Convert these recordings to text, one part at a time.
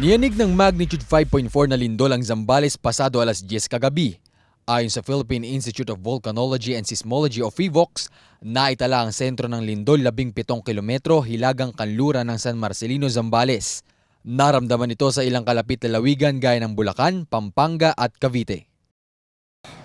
Niyanig ng magnitude 5.4 na lindol ang Zambales pasado alas 10 kagabi. Ayon sa Philippine Institute of Volcanology and Seismology o PHIVOLCS, naitala ang sentro ng lindol 17 kilometro hilagang kanluran ng San Marcelino, Zambales. Naramdaman ito sa ilang kalapit na lawigan gaya ng Bulacan, Pampanga at Cavite.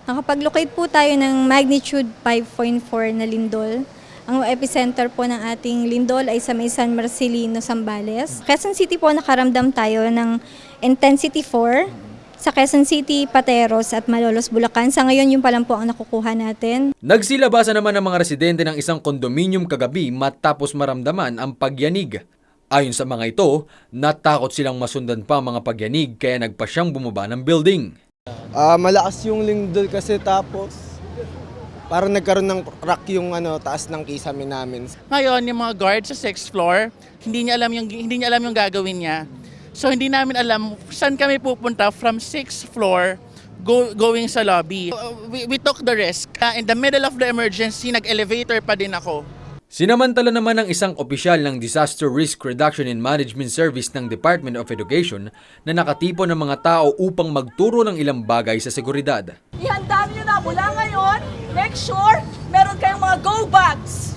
Nakapag-locate po tayo ng magnitude 5.4 na lindol. Ang epicenter po ng ating lindol ay sa may San Marcelino, Zambales. Quezon City po nakaramdam tayo ng intensity 4. Sa Quezon City, Pateros at Malolos, Bulacan. Sa ngayon, yung pa lang po ang nakukuha natin. Nagsilabasan naman ang mga residente ng isang kondominium kagabi matapos maramdaman ang pagyanig. Ayon sa mga ito, natakot silang masundan pa ang mga pagyanig kaya nagpasyang bumaba ng building. Malakas yung lindol kasi tapos parang nagkaroon ng crack yung taas ng kisame namin. Ngayon, yung mga guard sa 6th floor, hindi niya alam yung gagawin niya. So hindi namin alam saan kami pupunta from 6th floor going sa lobby. We took the risk. In the middle of the emergency, nag-elevator pa din ako. Sinamantala naman ng isang opisyal ng Disaster Risk Reduction and Management Service ng Department of Education na nakatipon ng mga tao upang magturo ng ilang bagay sa seguridad. Ihanda niyo na mula ngayon, make sure meron kayong mga go bags.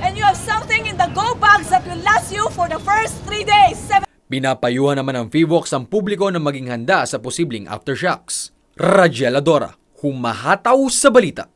And you have something in the go bags that will last you for the first 3 days. Pinapayuhan naman ng PHIVOLCS ang publiko na maging handa sa posibleng aftershocks. Rajel Adora, humahataw sa balita.